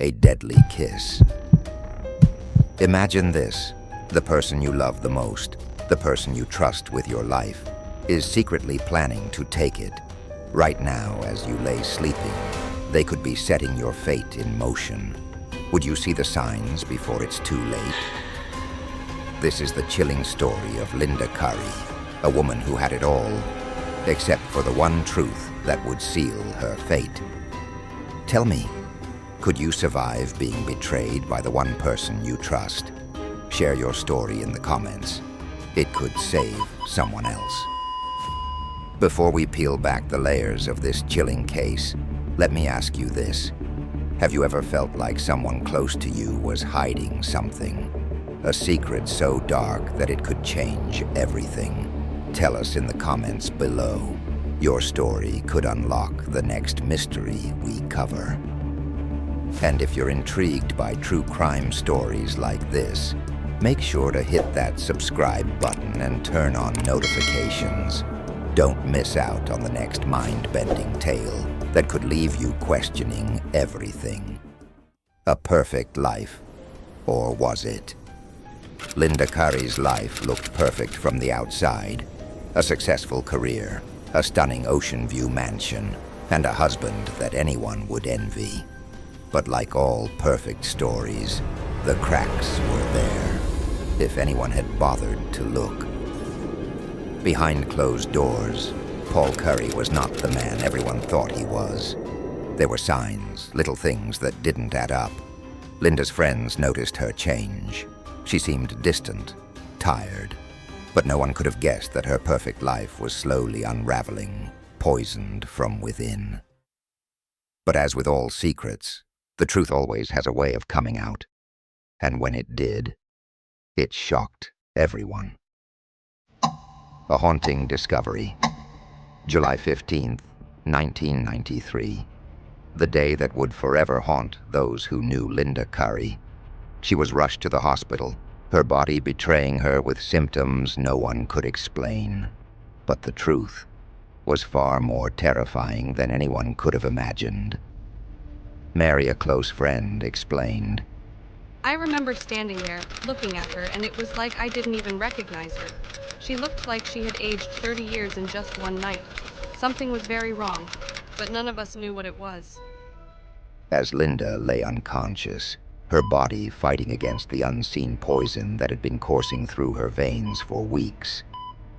a deadly kiss. Imagine this: the person you love the most, the person you trust with your life, is secretly planning to take it. Right now, as you lay sleeping, they could be setting your fate in motion. Would you see the signs before it's too late? This is the chilling story of Linda Curry, a woman who had it all, except for the one truth that would seal her fate. Tell me, could you survive being betrayed by the one person you trust? Share your story in the comments. It could save someone else. Before we peel back the layers of this chilling case, let me ask you this. Have you ever felt like someone close to you was hiding something? A secret so dark that it could change everything? Tell us in the comments below. Your story could unlock the next mystery we cover. And if you're intrigued by true crime stories like this, make sure to hit that subscribe button and turn on notifications. Don't miss out on the next mind-bending tale that could leave you questioning everything. A perfect life, or was it? Linda Curry's life looked perfect from the outside. A successful career, a stunning ocean view mansion, and a husband that anyone would envy. But like all perfect stories, the cracks were there, if anyone had bothered to look. Behind closed doors, Paul Curry was not the man everyone thought he was. There were signs, little things that didn't add up. Linda's friends noticed her change. She seemed distant, tired, but no one could have guessed that her perfect life was slowly unraveling, poisoned from within. But as with all secrets, the truth always has a way of coming out. And when it did, it shocked everyone. A haunting discovery. July 15th, 1993. The day that would forever haunt those who knew Linda Curry. She was rushed to the hospital, her body betraying her with symptoms no one could explain. But the truth was far more terrifying than anyone could have imagined. Mary, a close friend, explained. I remember standing there, looking at her, and it was like I didn't even recognize her. She looked like she had aged 30 years in just one night. Something was very wrong, but none of us knew what it was. As Linda lay unconscious, her body fighting against the unseen poison that had been coursing through her veins for weeks,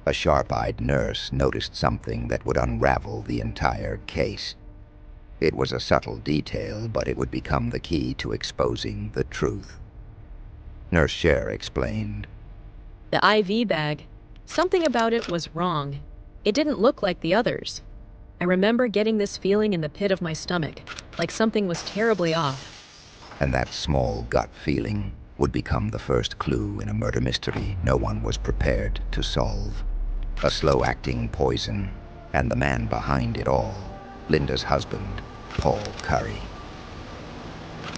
a sharp-eyed nurse noticed something that would unravel the entire case. It was a subtle detail, but it would become the key to exposing the truth. Nurse Cher explained. The IV bag. Something about it was wrong. It didn't look like the others. I remember getting this feeling in the pit of my stomach, like something was terribly off. And that small gut feeling would become the first clue in a murder mystery no one was prepared to solve. A slow-acting poison, and the man behind it all, Linda's husband, Paul Curry.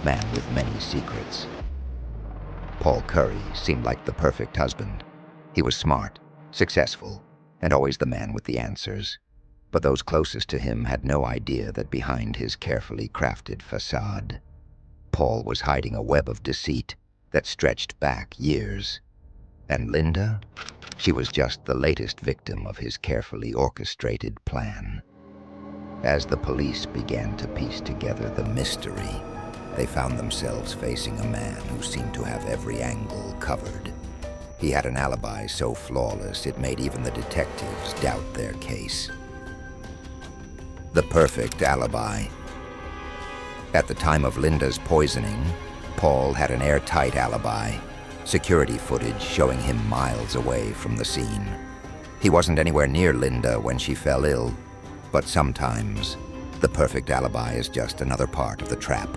Man with many secrets. Paul Curry seemed like the perfect husband. He was smart, successful, and always the man with the answers. But those closest to him had no idea that behind his carefully crafted facade, Paul was hiding a web of deceit that stretched back years. And Linda? She was just the latest victim of his carefully orchestrated plan. As the police began to piece together the mystery, they found themselves facing a man who seemed to have every angle covered. He had an alibi so flawless it made even the detectives doubt their case. The perfect alibi. At the time of Linda's poisoning, Paul had an airtight alibi, security footage showing him miles away from the scene. He wasn't anywhere near Linda when she fell ill, but sometimes the perfect alibi is just another part of the trap.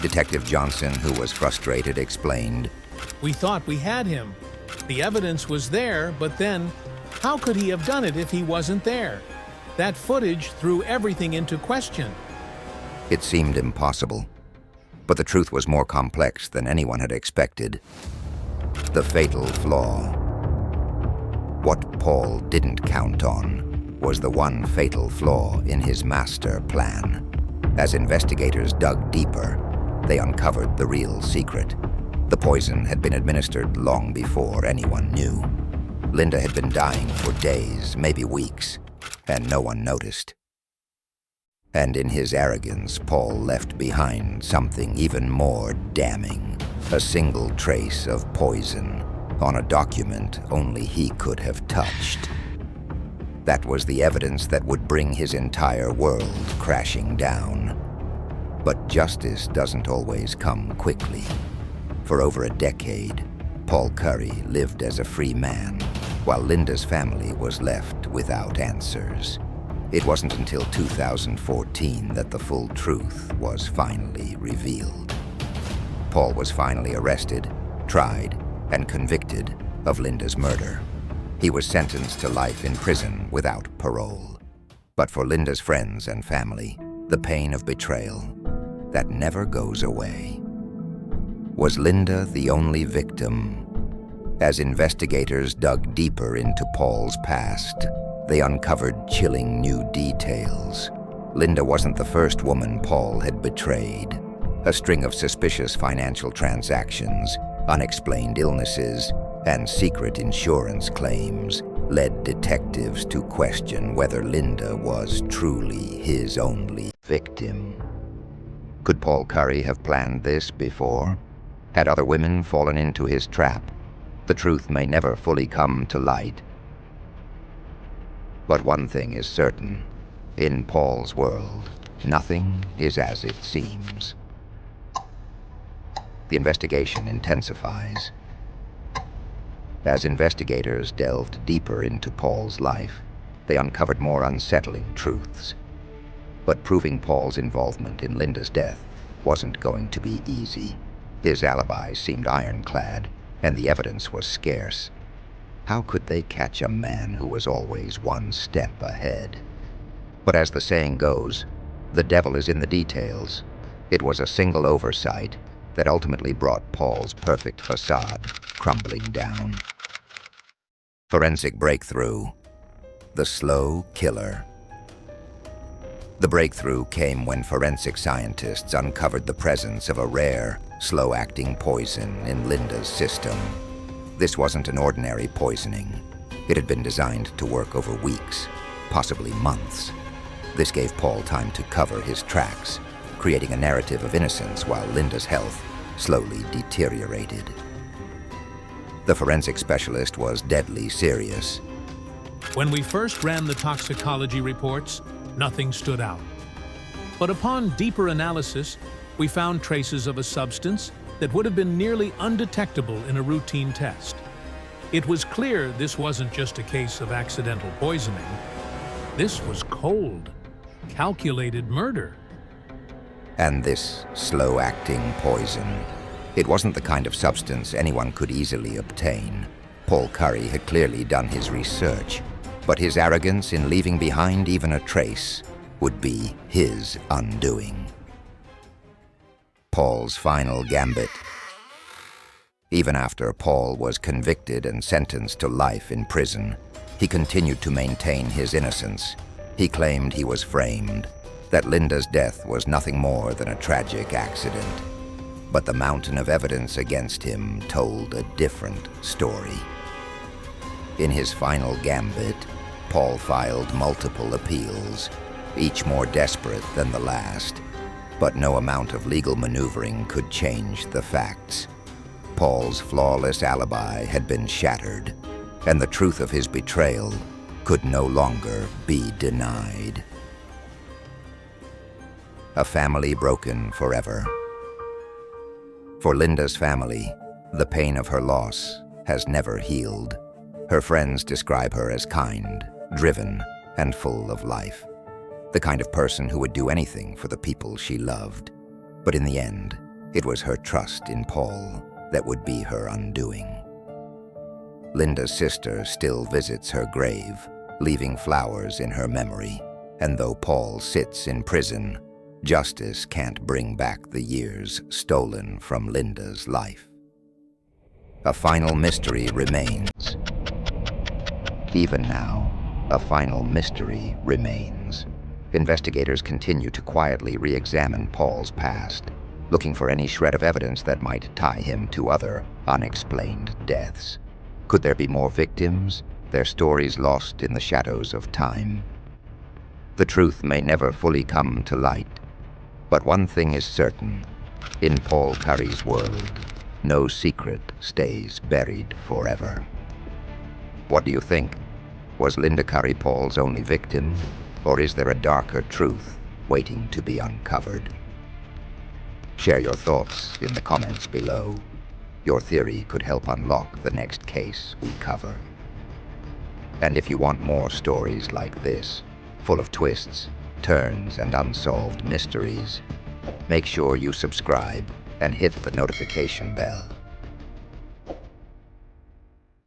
Detective Johnson, who was frustrated, explained, "We thought we had him. The evidence was there, but then, how could he have done it if he wasn't there? That footage threw everything into question." It seemed impossible, but the truth was more complex than anyone had expected. The fatal flaw. What Paul didn't count on was the one fatal flaw in his master plan. As investigators dug deeper, they uncovered the real secret. The poison had been administered long before anyone knew. Linda had been dying for days, maybe weeks, and no one noticed. And in his arrogance, Paul left behind something even more damning, a single trace of poison on a document only he could have touched. That was the evidence that would bring his entire world crashing down. But justice doesn't always come quickly. For over a decade, Paul Curry lived as a free man, while Linda's family was left without answers. It wasn't until 2014 that the full truth was finally revealed. Paul was finally arrested, tried, and convicted of Linda's murder. He was sentenced to life in prison without parole. But for Linda's friends and family, the pain of betrayal that never goes away. Was Linda the only victim? As investigators dug deeper into Paul's past, they uncovered chilling new details. Linda wasn't the first woman Paul had betrayed. A string of suspicious financial transactions, unexplained illnesses, and secret insurance claims led detectives to question whether Linda was truly his only victim. Could Paul Curry have planned this before? Had other women fallen into his trap? The truth may never fully come to light. But one thing is certain. In Paul's world, nothing is as it seems. The investigation intensifies. As investigators delved deeper into Paul's life, they uncovered more unsettling truths. But proving Paul's involvement in Linda's death wasn't going to be easy. His alibi seemed ironclad, and the evidence was scarce. How could they catch a man who was always one step ahead? But as the saying goes, the devil is in the details. It was a single oversight that ultimately brought Paul's perfect facade crumbling down. Forensic breakthrough. The slow killer. The breakthrough came when forensic scientists uncovered the presence of a rare, slow-acting poison in Linda's system. This wasn't an ordinary poisoning. It had been designed to work over weeks, possibly months. This gave Paul time to cover his tracks, creating a narrative of innocence while Linda's health slowly deteriorated. The forensic specialist was deadly serious. When we first ran the toxicology reports, nothing stood out. But upon deeper analysis, we found traces of a substance that would have been nearly undetectable in a routine test. It was clear this wasn't just a case of accidental poisoning. This was cold, calculated murder. And this slow-acting poison, it wasn't the kind of substance anyone could easily obtain. Paul Curry had clearly done his research, but his arrogance in leaving behind even a trace would be his undoing. Paul's final gambit. Even after Paul was convicted and sentenced to life in prison, he continued to maintain his innocence. He claimed he was framed, that Linda's death was nothing more than a tragic accident. But the mountain of evidence against him told a different story. In his final gambit, Paul filed multiple appeals, each more desperate than the last. But no amount of legal maneuvering could change the facts. Paul's flawless alibi had been shattered, and the truth of his betrayal could no longer be denied. A family broken forever. For Linda's family, the pain of her loss has never healed. Her friends describe her as kind, driven, and full of life. The kind of person who would do anything for the people she loved. But in the end, it was her trust in Paul that would be her undoing. Linda's sister still visits her grave, leaving flowers in her memory. And though Paul sits in prison, justice can't bring back the years stolen from Linda's life. A final mystery remains. Even now, a final mystery remains. investigators continue to quietly re-examine Paul's past, looking for any shred of evidence that might tie him to other unexplained deaths. Could there be more victims, their stories lost in the shadows of time? The truth may never fully come to light, but one thing is certain. In Paul Curry's world, no secret stays buried forever. What do you think? Was Linda Curry Paul's only victim, or is there a darker truth waiting to be uncovered? Share your thoughts in the comments below. Your theory could help unlock the next case we cover. And if you want more stories like this, full of twists, turns, and unsolved mysteries, make sure you subscribe and hit the notification bell.